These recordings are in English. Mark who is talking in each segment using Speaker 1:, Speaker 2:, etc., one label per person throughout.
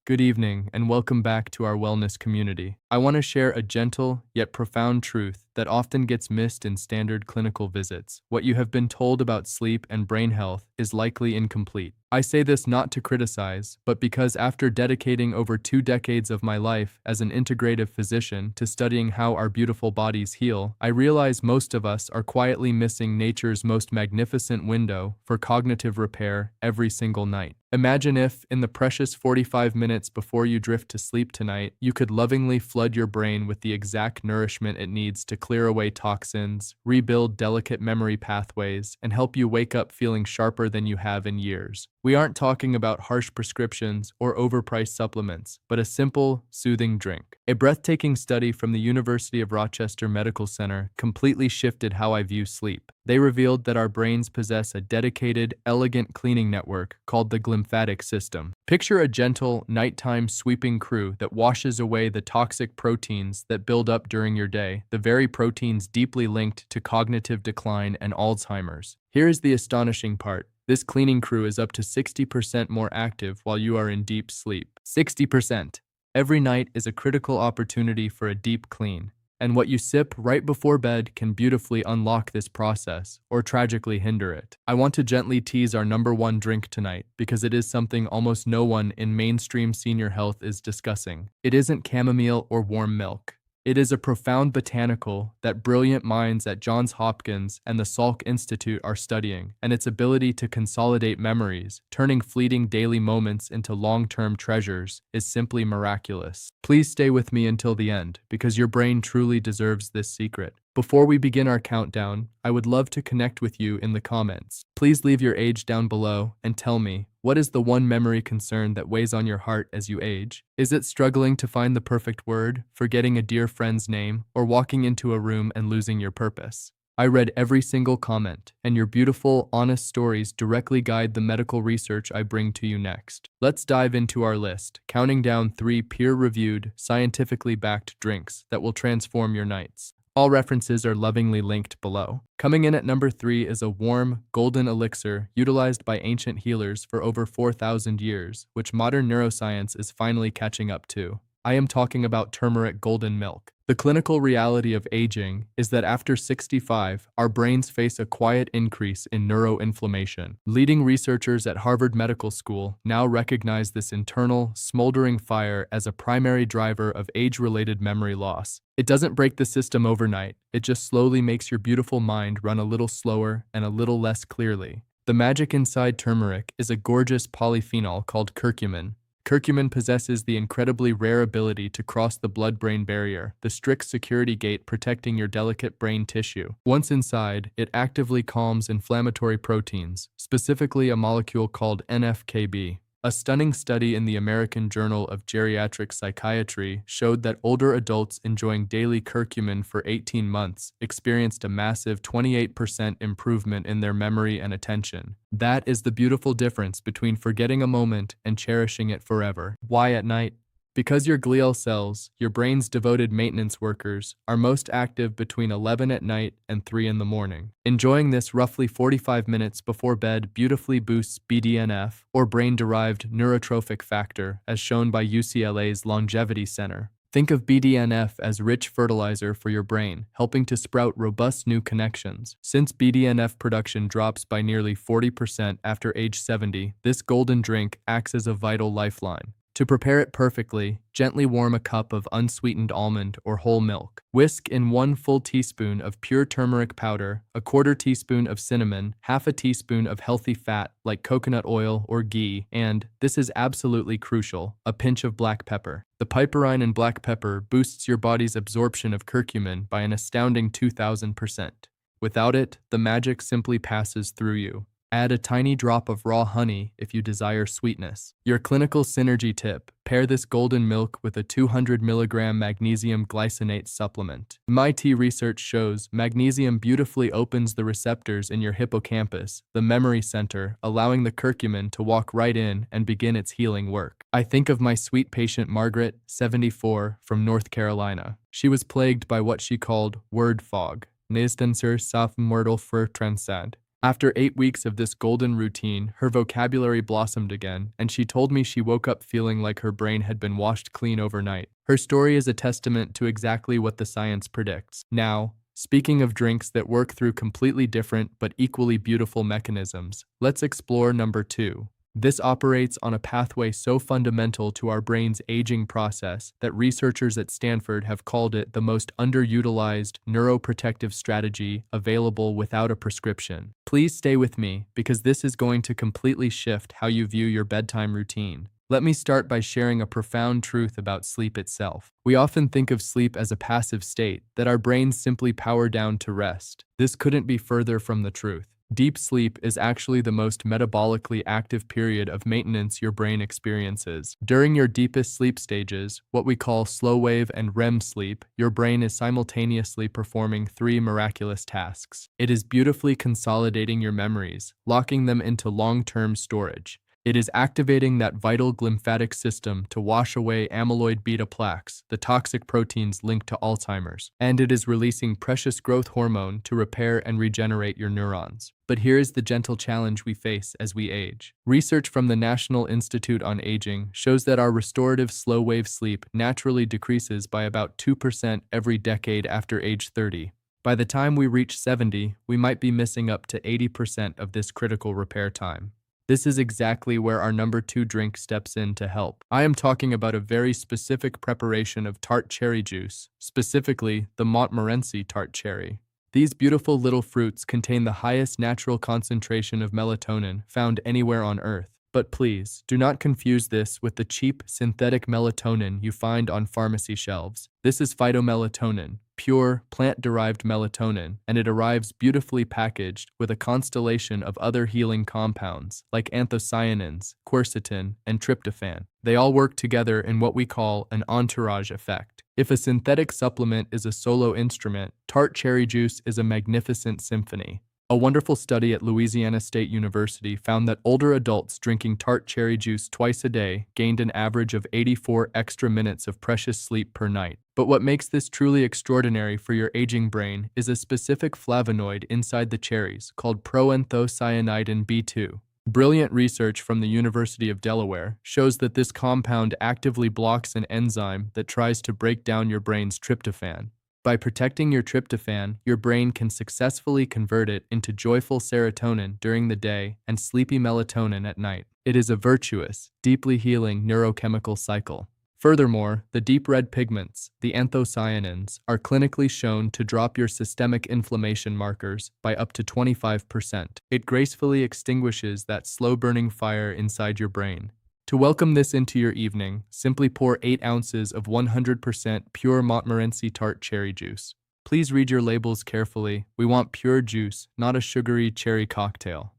Speaker 1: Good evening, and welcome back to our wellness community. I want to share a gentle yet profound truth that often gets missed in standard clinical visits. What you have been told about sleep and brain health is likely incomplete. I say this not to criticize, but because after dedicating over 2 decades of my life as an integrative physician to studying how our beautiful bodies heal, I realize most of us are quietly missing nature's most magnificent window for cognitive repair every single night. Imagine if, in the precious 45 minutes before you drift to sleep tonight, you could lovingly flood your brain with the exact nourishment it needs to clear away toxins, rebuild delicate memory pathways, and help you wake up feeling sharper than you have in years. We aren't talking about harsh prescriptions or overpriced supplements, but a simple, soothing drink. A breathtaking study from the University of Rochester Medical Center completely shifted how I view sleep. They revealed that our brains possess a dedicated, elegant cleaning network called the glymphatic system. Picture a gentle, nighttime sweeping crew that washes away the toxic proteins that build up during your day, the very proteins deeply linked to cognitive decline and Alzheimer's. Here is the astonishing part. This cleaning crew is up to 60% more active while you are in deep sleep. 60%. Every night is a critical opportunity for a deep clean. And what you sip right before bed can beautifully unlock this process, or tragically hinder it. I want to gently tease our #1 drink tonight, because it is something almost no one in mainstream senior health is discussing. It isn't chamomile or warm milk. It is a profound botanical that brilliant minds at Johns Hopkins and the Salk Institute are studying, and its ability to consolidate memories, turning fleeting daily moments into long-term treasures, is simply miraculous. Please stay with me until the end, because your brain truly deserves this secret. Before we begin our countdown, I would love to connect with you in the comments. Please leave your age down below and tell me, what is the one memory concern that weighs on your heart as you age? Is it struggling to find the perfect word, forgetting a dear friend's name, or walking into a room and losing your purpose? I read every single comment, and your beautiful, honest stories directly guide the medical research I bring to you next. Let's dive into our list, counting down 3 peer-reviewed, scientifically backed drinks that will transform your nights. All references are lovingly linked below. Coming in at number 3 is a warm, golden elixir utilized by ancient healers for over 4,000 years, which modern neuroscience is finally catching up to. I am talking about turmeric golden milk. The clinical reality of aging is that after 65, our brains face a quiet increase in neuroinflammation. Leading researchers at Harvard Medical School now recognize this internal, smoldering fire as a primary driver of age-related memory loss. It doesn't break the system overnight, it just slowly makes your beautiful mind run a little slower and a little less clearly. The magic inside turmeric is a gorgeous polyphenol called curcumin. Curcumin possesses the incredibly rare ability to cross the blood-brain barrier, the strict security gate protecting your delicate brain tissue. Once inside, it actively calms inflammatory proteins, specifically a molecule called NF-κB. A stunning study in the American Journal of Geriatric Psychiatry showed that older adults enjoying daily curcumin for 18 months experienced a massive 28% improvement in their memory and attention. That is the beautiful difference between forgetting a moment and cherishing it forever. Why at night? Because your glial cells, your brain's devoted maintenance workers, are most active between 11 at night and 3 in the morning. Enjoying this roughly 45 minutes before bed beautifully boosts BDNF, or brain-derived neurotrophic factor, as shown by UCLA's Longevity Center. Think of BDNF as rich fertilizer for your brain, helping to sprout robust new connections. Since BDNF production drops by nearly 40% after age 70, this golden drink acts as a vital lifeline. To prepare it perfectly, gently warm a cup of unsweetened almond or whole milk. Whisk in 1 full teaspoon of pure turmeric powder, a 1/4 teaspoon of cinnamon, half a teaspoon of healthy fat like coconut oil or ghee, and, this is absolutely crucial, a pinch of black pepper. The piperine in black pepper boosts your body's absorption of curcumin by an astounding 2,000%. Without it, the magic simply passes through you. Add a tiny drop of raw honey if you desire sweetness. Your clinical synergy tip: pair this golden milk with a 200 mg magnesium glycinate supplement. MIT research shows magnesium beautifully opens the receptors in your hippocampus, the memory center, allowing the curcumin to walk right in and begin its healing work. I think of my sweet patient Margaret, 74, from North Carolina. She was plagued by what she called word fog. Nestanser saf myrtle for transad. After 8 weeks of this golden routine, her vocabulary blossomed again, and she told me she woke up feeling like her brain had been washed clean overnight. Her story is a testament to exactly what the science predicts. Now, speaking of drinks that work through completely different but equally beautiful mechanisms, let's explore number 2. This operates on a pathway so fundamental to our brain's aging process that researchers at Stanford have called it the most underutilized neuroprotective strategy available without a prescription. Please stay with me because this is going to completely shift how you view your bedtime routine. Let me start by sharing a profound truth about sleep itself. We often think of sleep as a passive state, that our brains simply power down to rest. This couldn't be further from the truth. Deep sleep is actually the most metabolically active period of maintenance your brain experiences. During your deepest sleep stages, what we call slow wave and REM sleep, your brain is simultaneously performing 3 miraculous tasks. It is beautifully consolidating your memories, locking them into long-term storage. It is activating that vital glymphatic system to wash away amyloid-beta plaques, the toxic proteins linked to Alzheimer's. And it is releasing precious growth hormone to repair and regenerate your neurons. But here is the gentle challenge we face as we age. Research from the National Institute on Aging shows that our restorative slow-wave sleep naturally decreases by about 2% every decade after age 30. By the time we reach 70, we might be missing up to 80% of this critical repair time. This is exactly where our number 2 drink steps in to help. I am talking about a very specific preparation of tart cherry juice, specifically the Montmorency tart cherry. These beautiful little fruits contain the highest natural concentration of melatonin found anywhere on Earth. But please, do not confuse this with the cheap synthetic melatonin you find on pharmacy shelves. This is phytomelatonin, pure, plant-derived melatonin, and it arrives beautifully packaged with a constellation of other healing compounds like anthocyanins, quercetin, and tryptophan. They all work together in what we call an entourage effect. If a synthetic supplement is a solo instrument, tart cherry juice is a magnificent symphony. A wonderful study at Louisiana State University found that older adults drinking tart cherry juice twice a day gained an average of 84 extra minutes of precious sleep per night. But what makes this truly extraordinary for your aging brain is a specific flavonoid inside the cherries called proanthocyanidin B2. Brilliant research from the University of Delaware shows that this compound actively blocks an enzyme that tries to break down your brain's tryptophan. By protecting your tryptophan, your brain can successfully convert it into joyful serotonin during the day and sleepy melatonin at night. It is a virtuous, deeply healing neurochemical cycle. Furthermore, the deep red pigments, the anthocyanins, are clinically shown to drop your systemic inflammation markers by up to 25%. It gracefully extinguishes that slow-burning fire inside your brain. To welcome this into your evening, simply pour 8 ounces of 100% pure Montmorency tart cherry juice. Please read your labels carefully. We want pure juice, not a sugary cherry cocktail.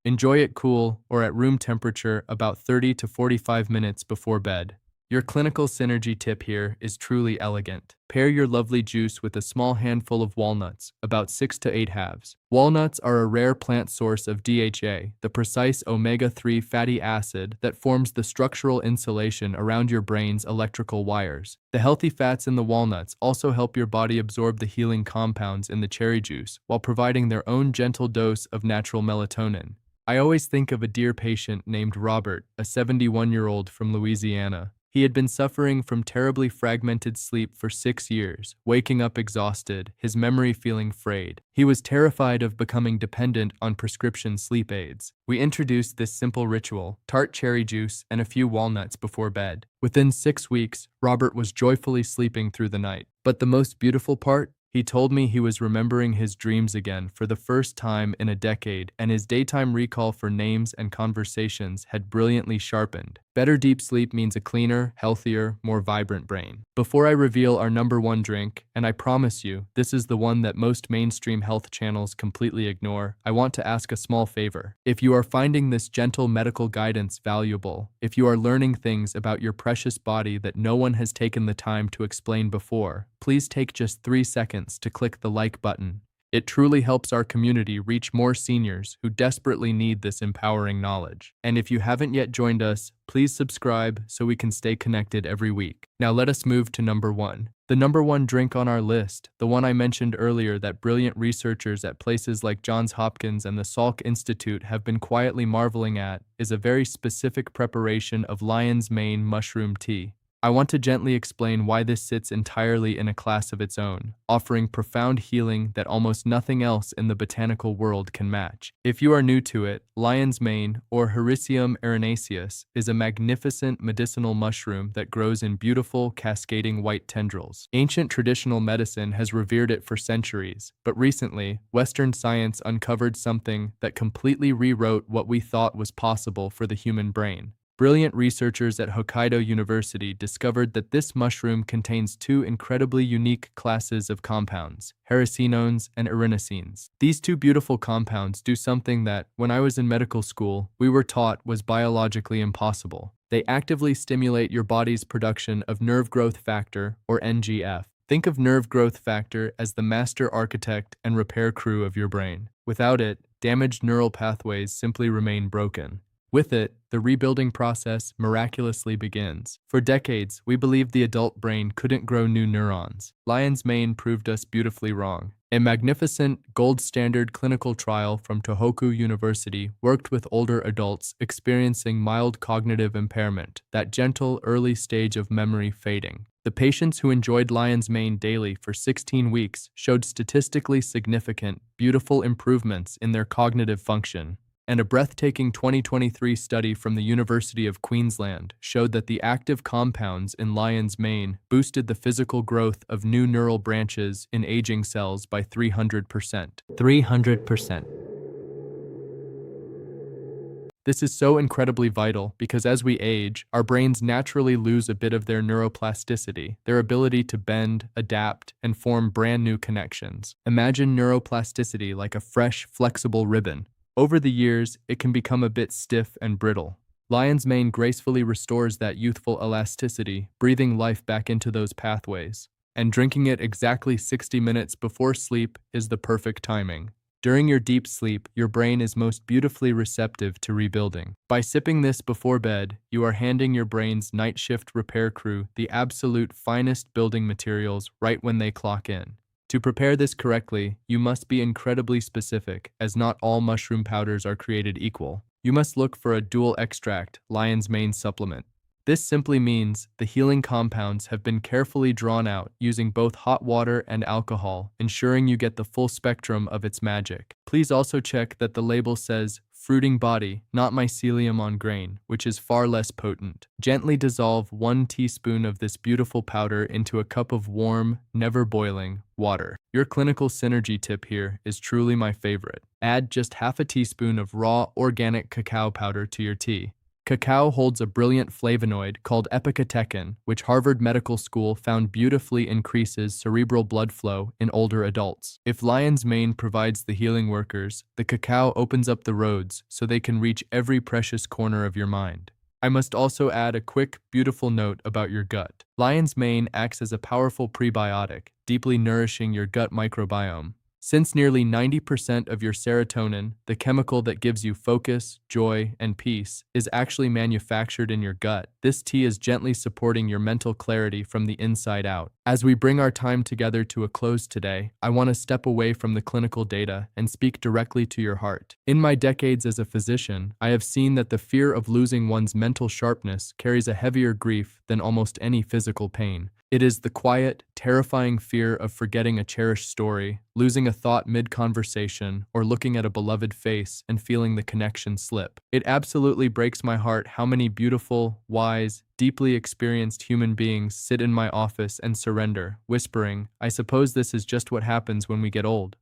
Speaker 1: Enjoy it cool or at room temperature about 30 to 45 minutes before bed. Your clinical synergy tip here is truly elegant. Pair your lovely juice with a small handful of walnuts, about 6 to 8 halves. Walnuts are a rare plant source of DHA, the precise omega-3 fatty acid that forms the structural insulation around your brain's electrical wires. The healthy fats in the walnuts also help your body absorb the healing compounds in the cherry juice while providing their own gentle dose of natural melatonin. I always think of a dear patient named Robert, a 71-year-old from Louisiana. He had been suffering from terribly fragmented sleep for 6 years, waking up exhausted, his memory feeling frayed. He was terrified of becoming dependent on prescription sleep aids. We introduced this simple ritual, tart cherry juice and a few walnuts before bed. Within 6 weeks, Robert was joyfully sleeping through the night. But the most beautiful part? He told me he was remembering his dreams again for the first time in a decade, and his daytime recall for names and conversations had brilliantly sharpened. Better deep sleep means a cleaner, healthier, more vibrant brain. Before I reveal our number 1 drink, and I promise you, this is the one that most mainstream health channels completely ignore, I want to ask a small favor. If you are finding this gentle medical guidance valuable, if you are learning things about your precious body that no one has taken the time to explain before, please take just 3 seconds to click the like button. It truly helps our community reach more seniors who desperately need this empowering knowledge. And if you haven't yet joined us, please subscribe so we can stay connected every week. Now let us move to number 1. The number one drink on our list, the one I mentioned earlier that brilliant researchers at places like Johns Hopkins and the Salk Institute have been quietly marveling at, is a very specific preparation of lion's mane mushroom tea. I want to gently explain why this sits entirely in a class of its own, offering profound healing that almost nothing else in the botanical world can match. If you are new to it, lion's mane, or Hericium erinaceus, is a magnificent medicinal mushroom that grows in beautiful, cascading white tendrils. Ancient traditional medicine has revered it for centuries, but recently, Western science uncovered something that completely rewrote what we thought was possible for the human brain. Brilliant researchers at Hokkaido University discovered that this mushroom contains two incredibly unique classes of compounds, hericenones and erinacines. These two beautiful compounds do something that, when I was in medical school, we were taught was biologically impossible. They actively stimulate your body's production of nerve growth factor, or NGF. Think of nerve growth factor as the master architect and repair crew of your brain. Without it, damaged neural pathways simply remain broken. With it, the rebuilding process miraculously begins. For decades, we believed the adult brain couldn't grow new neurons. Lion's mane proved us beautifully wrong. A magnificent, gold-standard clinical trial from Tohoku University worked with older adults experiencing mild cognitive impairment, that gentle, early stage of memory fading. The patients who enjoyed lion's mane daily for 16 weeks showed statistically significant, beautiful improvements in their cognitive function. And a breathtaking 2023 study from the University of Queensland showed that the active compounds in lion's mane boosted the physical growth of new neural branches in aging cells by 300%. 300%. This is so incredibly vital because as we age, our brains naturally lose a bit of their neuroplasticity, their ability to bend, adapt, and form brand new connections. Imagine neuroplasticity like a fresh, flexible ribbon. Over the years, it can become a bit stiff and brittle. Lion's mane gracefully restores that youthful elasticity, breathing life back into those pathways. And drinking it exactly 60 minutes before sleep is the perfect timing. During your deep sleep, your brain is most beautifully receptive to rebuilding. By sipping this before bed, you are handing your brain's night shift repair crew the absolute finest building materials right when they clock in. To prepare this correctly, you must be incredibly specific, as not all mushroom powders are created equal. You must look for a dual extract, lion's mane supplement. This simply means the healing compounds have been carefully drawn out using both hot water and alcohol, ensuring you get the full spectrum of its magic. Please also check that the label says fruiting body, not mycelium on grain, which is far less potent. Gently dissolve 1 teaspoon of this beautiful powder into a cup of warm, never boiling, water. Your clinical synergy tip here is truly my favorite. Add just half a teaspoon of raw, organic cacao powder to your tea. Cacao holds a brilliant flavonoid called epicatechin, which Harvard Medical School found beautifully increases cerebral blood flow in older adults. If lion's mane provides the healing workers, the cacao opens up the roads so they can reach every precious corner of your mind. I must also add a quick, beautiful note about your gut. Lion's mane acts as a powerful prebiotic, deeply nourishing your gut microbiome. Since nearly 90% of your serotonin, the chemical that gives you focus, joy, and peace, is actually manufactured in your gut, this tea is gently supporting your mental clarity from the inside out. As we bring our time together to a close today, I want to step away from the clinical data and speak directly to your heart. In my decades as a physician, I have seen that the fear of losing one's mental sharpness carries a heavier grief than almost any physical pain. It is the quiet, terrifying fear of forgetting a cherished story, losing a thought mid-conversation, or looking at a beloved face and feeling the connection slip. It absolutely breaks my heart how many beautiful, wise, deeply experienced human beings sit in my office and surrender, whispering, "I suppose this is just what happens when we get old."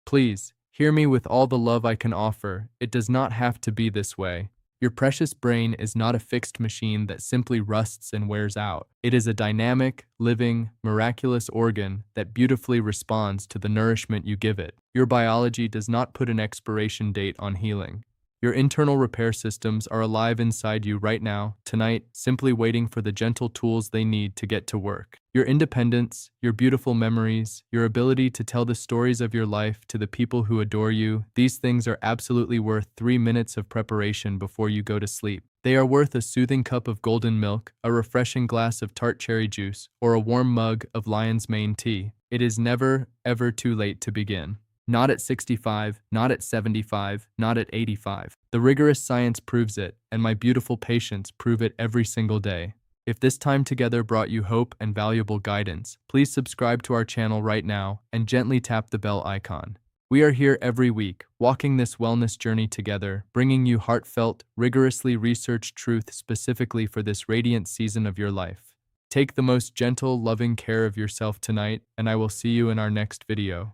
Speaker 1: Please, hear me with all the love I can offer. It does not have to be this way. Your precious brain is not a fixed machine that simply rusts and wears out. It is a dynamic, living, miraculous organ that beautifully responds to the nourishment you give it. Your biology does not put an expiration date on healing. Your internal repair systems are alive inside you right now, tonight, simply waiting for the gentle tools they need to get to work. Your independence, your beautiful memories, your ability to tell the stories of your life to the people who adore you, these things are absolutely worth 3 minutes of preparation before you go to sleep. They are worth a soothing cup of golden milk, a refreshing glass of tart cherry juice, or a warm mug of lion's mane tea. It is never, ever too late to begin. Not at 65, not at 75, not at 85. The rigorous science proves it, and my beautiful patients prove it every single day. If this time together brought you hope and valuable guidance, please subscribe to our channel right now and gently tap the bell icon. We are here every week, walking this wellness journey together, bringing you heartfelt, rigorously researched truth specifically for this radiant season of your life. Take the most gentle, loving care of yourself tonight, and I will see you in our next video.